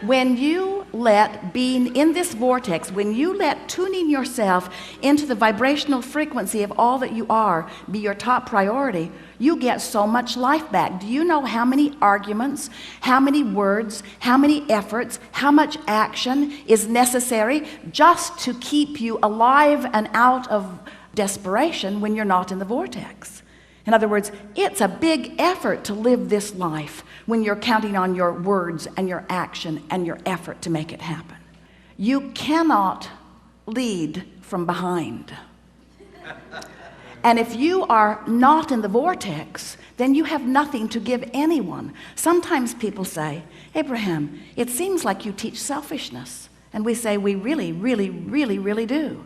When you let being in this vortex, when you let tuning yourself into the vibrational frequency of all that you are be your top priority, you get so much life back. Do you know how many arguments, how many words, how many efforts, how much action is necessary just to keep you alive and out of desperation when you're not in the vortex? In other words, it's a big effort to live this life when you're counting on your words and your action and your effort to make it happen. You cannot lead from behind. And if you are not in the vortex, then you have nothing to give anyone. Sometimes people say, Abraham, it seems like you teach selfishness. And we say, we really, really, really, really do.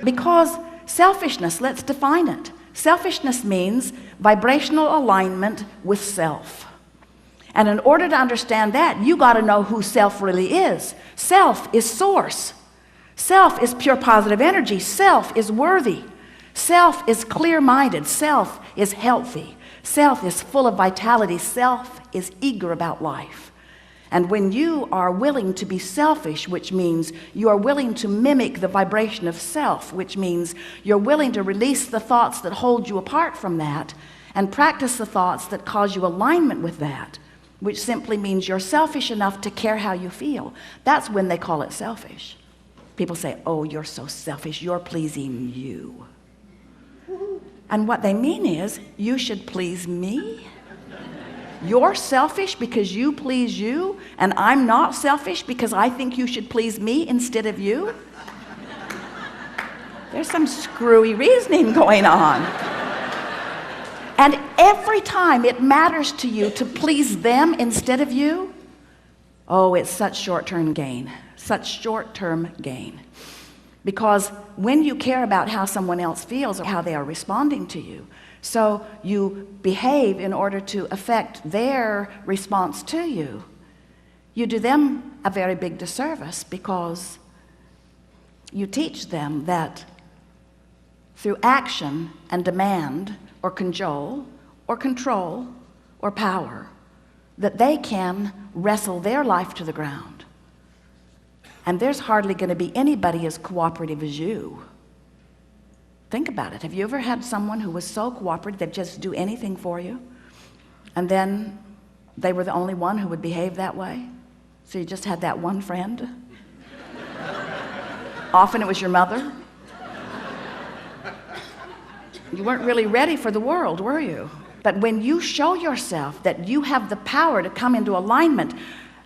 Because selfishness, let's define it. Selfishness means vibrational alignment with self. And in order to understand that, you got to know who self really is. Self is source. Self is pure positive energy. Self is worthy. Self is clear-minded. Self is healthy. Self is full of vitality. Self is eager about life. And when you are willing to be selfish, which means you are willing to mimic the vibration of self, which means you're willing to release the thoughts that hold you apart from that and practice the thoughts that cause you alignment with that, which simply means you're selfish enough to care how you feel. That's when they call it selfish. People say, oh, you're so selfish, you're pleasing you. And what they mean is, you should please me. You're selfish because you please you, and I'm not selfish because I think you should please me instead of you. There's some screwy reasoning going on. And every time it matters to you to please them instead of you, oh, it's such short-term gain, such short-term gain. Because when you care about how someone else feels or how they are responding to you, so you behave in order to affect their response to you, you do them a very big disservice, because you teach them that through action and demand or cajole or control or power, that they can wrestle their life to the ground. And there's hardly going to be anybody as cooperative as you. Think about it. Have you ever had someone who was so cooperative they'd just do anything for you, and then they were the only one who would behave that way? So you just had that one friend? Often it was your mother. You weren't really ready for the world, were you? But when you show yourself that you have the power to come into alignment,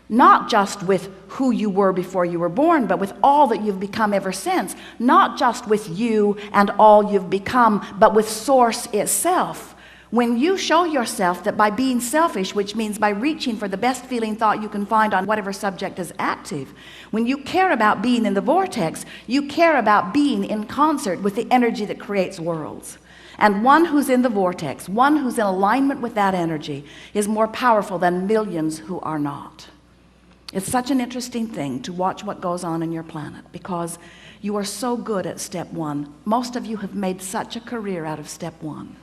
not just with who you were before you were born, but with all that you've become ever since, not just with you and all you've become, but with source itself. When you show yourself that by being selfish, which means by reaching for the best feeling thought you can find on whatever subject is active, when you care about being in the vortex, you care about being in concert with the energy that creates worlds. And one who's in the vortex, one who's in alignment with that energy, is more powerful than millions who are not. It's such an interesting thing to watch what goes on in your planet, because you are so good at step one. Most of you have made such a career out of step one.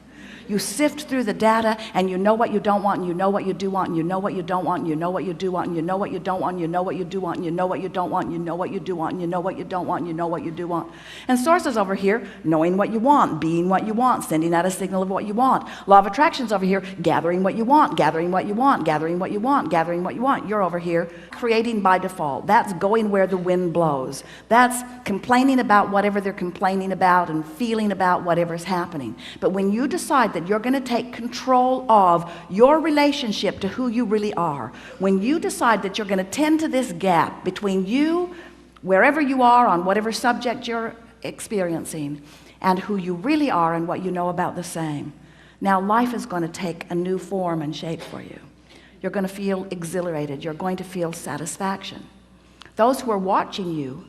You sift through the data, and you know what you don't want, and you know what you do want, and you know what you don't want, and you know what you do want, and you know what you don't want, and you know what you do want, and you know what you don't want, and you know what you do want, and you know what you don't want, and you know what you do want. And sources over here, knowing what you want, being what you want, sending out a signal of what you want. Law of attraction's over here, gathering what you want, gathering what you want, gathering what you want, gathering what you want. You're over here, creating by default. That's going where the wind blows. That's complaining about whatever they're complaining about and feeling about whatever's happening. But when you decide that you're going to take control of your relationship to who you really are, when you decide that you're going to tend to this gap between you, wherever you are on whatever subject you're experiencing, and who you really are and what you know about the same, now life is going to take a new form and shape for you. You're going to feel exhilarated. You're going to feel satisfaction. Those who are watching you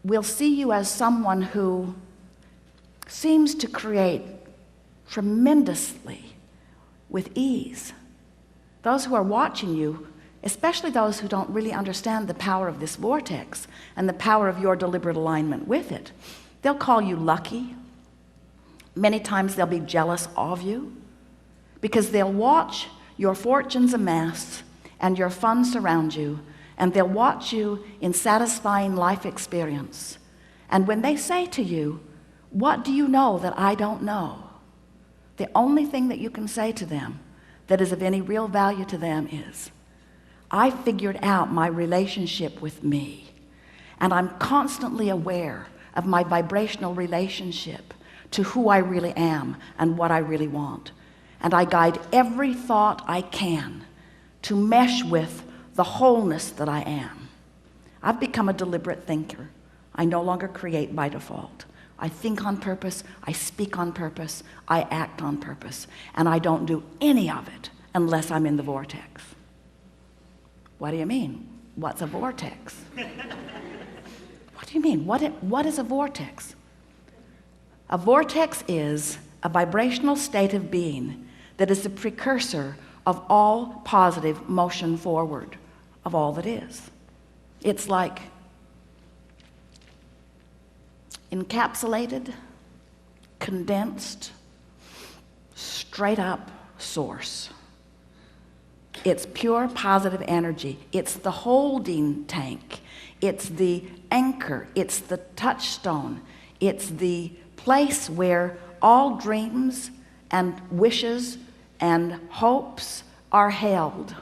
will see you as someone who seems to create tremendously with ease. Those who are watching you, especially those who don't really understand the power of this vortex and the power of your deliberate alignment with it, they'll call you lucky. Many times they'll be jealous of you, because they'll watch your fortunes amass and your fun surround you, and they'll watch you in satisfying life experience. And when they say to you, "What do you know that I don't know?" the only thing that you can say to them that is of any real value to them is, "I figured out my relationship with me, and I'm constantly aware of my vibrational relationship to who I really am and what I really want. And I guide every thought I can to mesh with the wholeness that I am. I've become a deliberate thinker. I no longer create by default. I think on purpose, I speak on purpose, I act on purpose, and I don't do any of it unless I'm in the vortex." What do you mean? What's a vortex? What do you mean? What is a vortex? A vortex is a vibrational state of being that is the precursor of all positive motion forward of all that is. It's like encapsulated, condensed, straight up source. It's pure positive energy. It's the holding tank. It's the anchor. It's the touchstone. It's the place where all dreams and wishes and hopes are held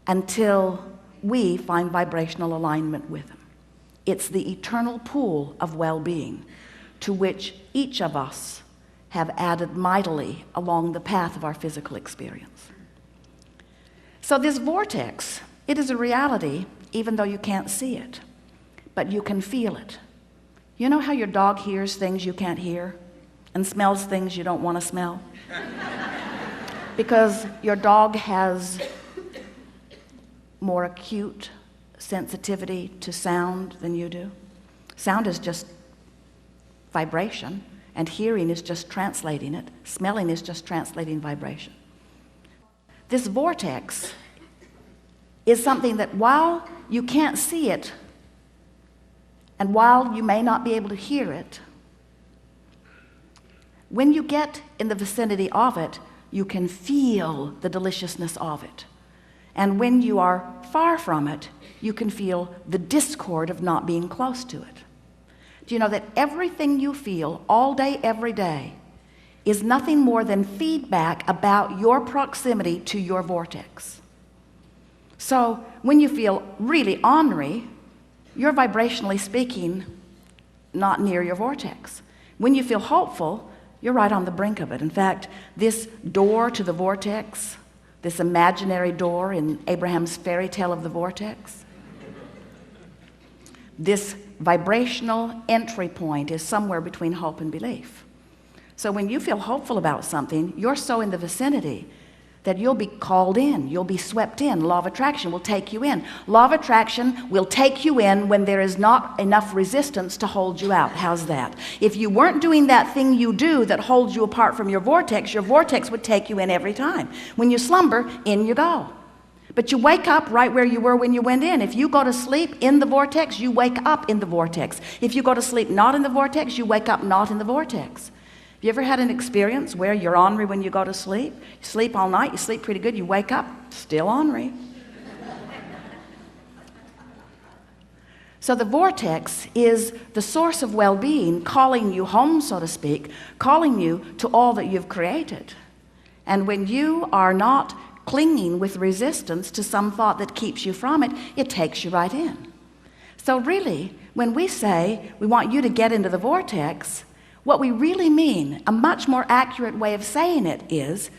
until we find vibrational alignment with them. It's the eternal pool of well-being to which each of us have added mightily along the path of our physical experience. So this vortex, it is a reality even though you can't see it, but you can feel it. You know how your dog hears things you can't hear and smells things you don't want to smell? Because your dog has more acute sensitivity to sound than you do. Sound is just vibration, and hearing is just translating it. Smelling is just translating vibration. This vortex is something that while you can't see it, and while you may not be able to hear it, when you get in the vicinity of it, you can feel the deliciousness of it. And when you are far from it, you can feel the discord of not being close to it. Do you know that everything you feel all day, every day, is nothing more than feedback about your proximity to your vortex? So when you feel really ornery, you're vibrationally speaking not near your vortex. When you feel hopeful, you're right on the brink of it. In fact, this door to the vortex, this imaginary door in Abraham's fairy tale of the vortex, this vibrational entry point is somewhere between hope and belief. So when you feel hopeful about something, you're so in the vicinity that you'll be called in, you'll be swept in. Law of attraction will take you in. Law of attraction will take you in when there is not enough resistance to hold you out. How's that? If you weren't doing that thing you do that holds you apart from your vortex would take you in every time. When you slumber, in you go. But you wake up right where you were when you went in. If you go to sleep in the vortex, you wake up in the vortex. If you go to sleep not in the vortex, you wake up not in the vortex. You ever had an experience where you're ornery when you go to sleep? You sleep all night, you sleep pretty good, you wake up, still ornery. So the vortex is the source of well-being, calling you home, so to speak, calling you to all that you've created. And when you are not clinging with resistance to some thought that keeps you from it, it takes you right in. So really, when we say we want you to get into the vortex, what we really mean, a much more accurate way of saying it is,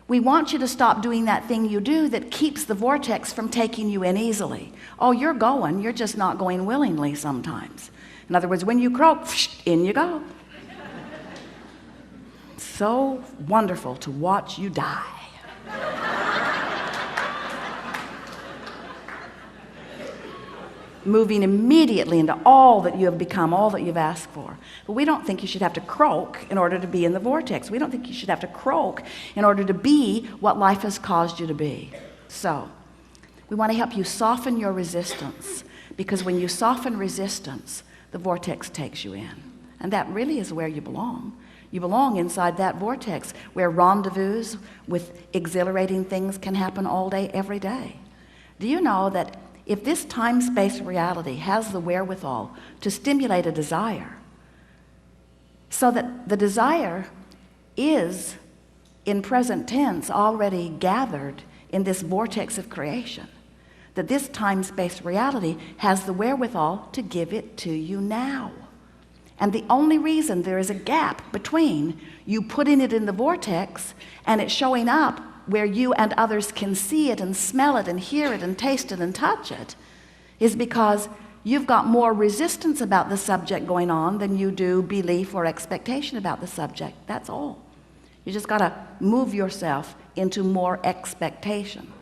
we want you to stop doing that thing you do that keeps the vortex from taking you in easily. Oh, you're going, you're just not going willingly sometimes. In other words, when you croak, in you go. So wonderful to watch you die. Moving immediately into all that you have become, all that you've asked for. But we don't think you should have to croak in order to be in the vortex. We don't think you should have to croak in order to be what life has caused you to be. So, we want to help you soften your resistance, because when you soften resistance, the vortex takes you in. And that really is where you belong. You belong inside that vortex where rendezvous with exhilarating things can happen all day, every day. Do you know that if this time-space reality has the wherewithal to stimulate a desire, so that the desire is in present tense already gathered in this vortex of creation, that this time-space reality has the wherewithal to give it to you now. And the only reason there is a gap between you putting it in the vortex and it showing up where you and others can see it and smell it and hear it and taste it and touch it is because you've got more resistance about the subject going on than you do belief or expectation about the subject. That's all. You just got to move yourself into more expectation.